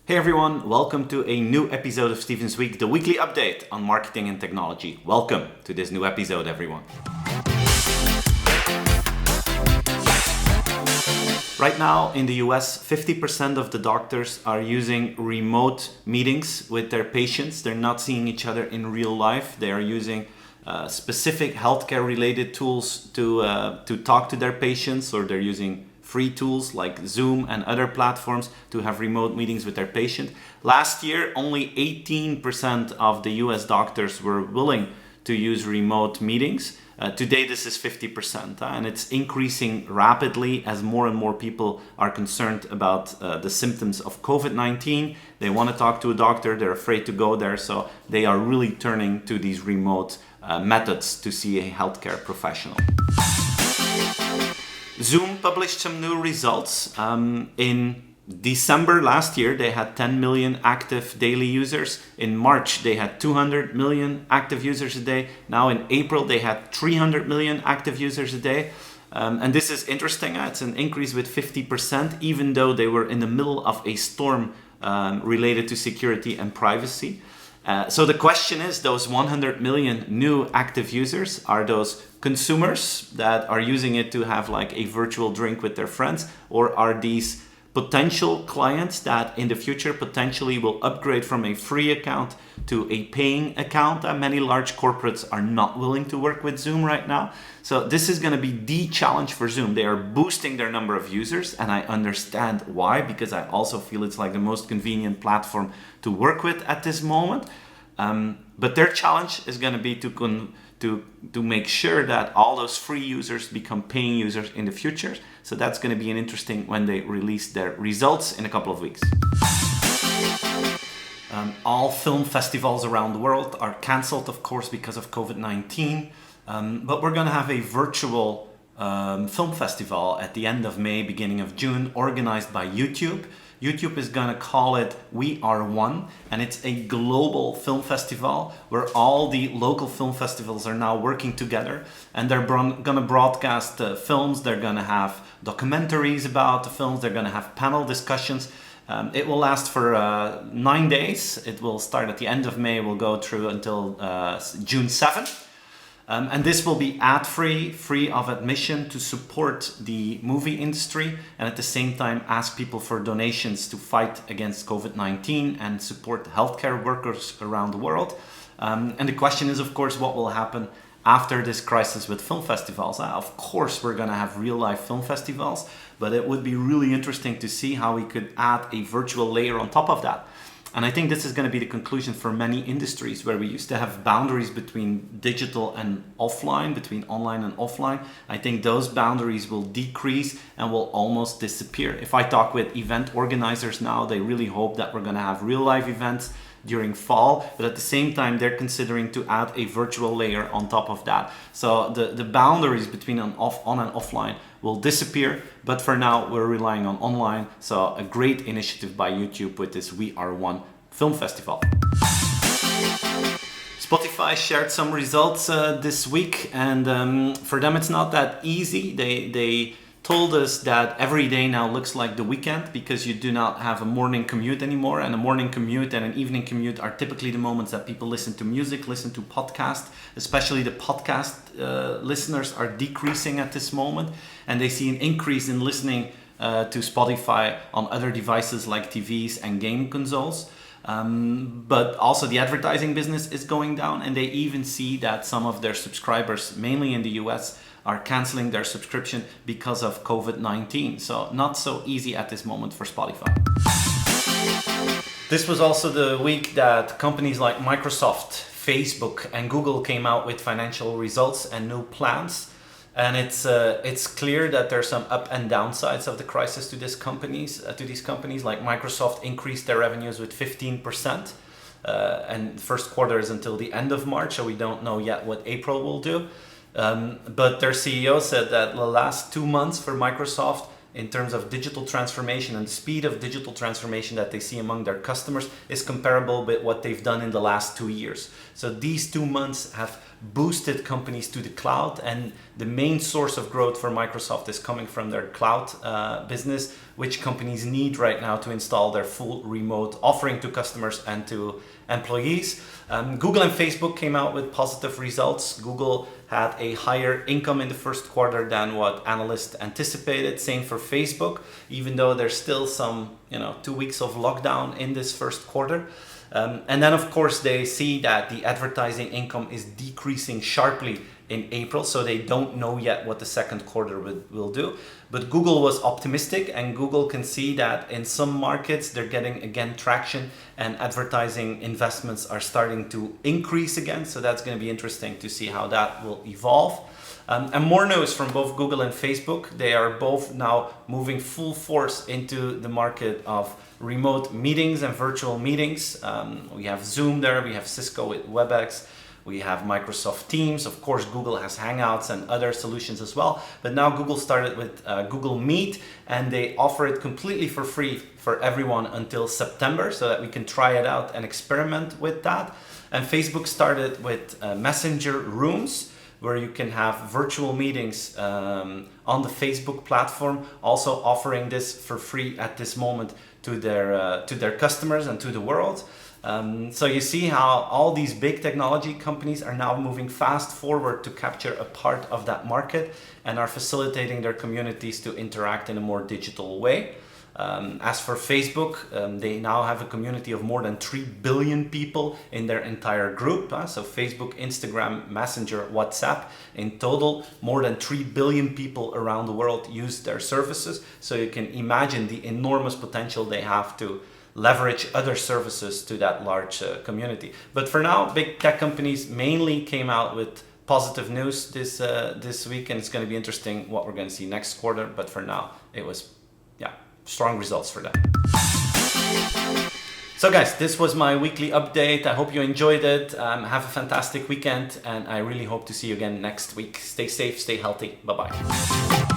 Hey everyone, welcome to a new episode of Steven's Week, the weekly update on marketing and technology. Welcome to this new episode, everyone. Right now in the US, 50% of the doctors are using remote meetings with their patients. They're not seeing each other in real life. They are using specific healthcare related tools to talk to their patients, or they're using free tools like Zoom and other platforms to have remote meetings with their patient. Last year, only 18% of the US doctors were willing to use remote meetings. Today, this is 50%, and it's increasing rapidly as more and more people are concerned about the symptoms of COVID-19. They want to talk to a doctor, they're afraid to go there, so they are really turning to these remote methods to see a healthcare professional. Zoom published some new results. In December last year, they had 10 million active daily users. In March, they had 200 million active users a day. Now in April, they had 300 million active users a day. And this is interesting. It's an increase with 50%, even though they were in the middle of a storm related to security and privacy. So the question is, those 100 million new active users, are those consumers that are using it to have like a virtual drink with their friends, or are these potential clients that in the future potentially will upgrade from a free account to a paying account? Many large corporates are not willing to work with Zoom right now. So this is going to be the challenge for Zoom. They are boosting their number of users, and I understand why, because I also feel it's like the most convenient platform to work with at this moment. But their challenge is going to be to make sure that all those free users become paying users in the future. So that's going to be an interesting when they release their results in a couple of weeks. All film festivals around the world are cancelled, of course, because of COVID-19. But we're going to have a virtual film festival at the end of May, beginning of June, organized by YouTube. YouTube is going to call it We Are One, and it's a global film festival where all the local film festivals are now working together, and they're going to broadcast films. They're going to have documentaries about the films. They're going to have panel discussions. It will last for 9 days. It will start at the end of May, will go through until June 7th. And this will be ad-free, free of admission, to support the movie industry, and at the same time ask people for donations to fight against COVID-19 and support healthcare workers around the world. And the question is, of course, what will happen after this crisis with film festivals? Of course, we're going to have real-life film festivals, but it would be really interesting to see how we could add a virtual layer on top of that. And I think this is going to be the conclusion for many industries where we used to have boundaries between digital and offline, between online and offline. I think those boundaries will decrease and will almost disappear. If I talk with event organizers now, they really hope that we're going to have real life events during fall, but at the same time they're considering to add a virtual layer on top of that. So the boundaries between on and offline will disappear, but for now we're relying on online. So a great initiative by YouTube with this We Are One film festival. Spotify shared some results this week, and for them it's not that easy. They told us that every day now looks like the weekend because you do not have a morning commute anymore, and a morning commute and an evening commute are typically the moments that people listen to music, listen to podcasts. Especially the podcast listeners are decreasing at this moment, and they see an increase in listening to Spotify on other devices like TVs and game consoles. But also the advertising business is going down, and they even see that some of their subscribers, mainly in the US, are canceling their subscription because of COVID-19. So not so easy at this moment for Spotify. This was also the week that companies like Microsoft, Facebook, and Google came out with financial results and new plans. And it's clear that there's some up and downsides of the crisis to these companies. Like Microsoft increased their revenues with 15%. And the first quarter is until the end of March, so we don't know yet what April will do. But their CEO said that the last 2 months for Microsoft, in terms of digital transformation and speed of digital transformation that they see among their customers, is comparable with what they've done in the last 2 years. So these 2 months have boosted companies to the cloud, and the main source of growth for Microsoft is coming from their cloud business, which companies need right now to install their full remote offering to customers and to employees. Google and Facebook came out with positive results. Google had a higher income in the first quarter than what analysts anticipated. Same for Facebook, even though there's still some 2 weeks of lockdown in this first quarter. And then of course they see that the advertising income is decreasing sharply in April, so they don't know yet what the second quarter will do. But Google was optimistic, and Google can see that in some markets they're getting again traction and advertising investments are starting to increase again. So that's going to be interesting to see how that will evolve. And more news from both Google and Facebook. They are both now moving full force into the market of remote meetings and virtual meetings. We have Zoom there, we have Cisco with WebEx, we have Microsoft Teams. Of course, Google has Hangouts and other solutions as well. But now Google started with Google Meet, and they offer it completely for free for everyone until September, so that we can try it out and experiment with that. And Facebook started with Messenger Rooms, where you can have virtual meetings on the Facebook platform, also offering this for free at this moment to their customers and to the world. So you see how all these big technology companies are now moving fast forward to capture a part of that market and are facilitating their communities to interact in a more digital way. As for Facebook, they now have a community of more than 3 billion people in their entire group. So Facebook, Instagram, Messenger, WhatsApp, in total, more than 3 billion people around the world use their services. So you can imagine the enormous potential they have to leverage other services to that large community. But for now, big tech companies mainly came out with positive news this week, and it's going to be interesting what we're going to see next quarter. But for now, it was strong results for them. So guys, this was my weekly update. I hope you enjoyed it. Have a fantastic weekend, and I really hope to see you again next week. Stay safe, stay healthy. Bye-bye.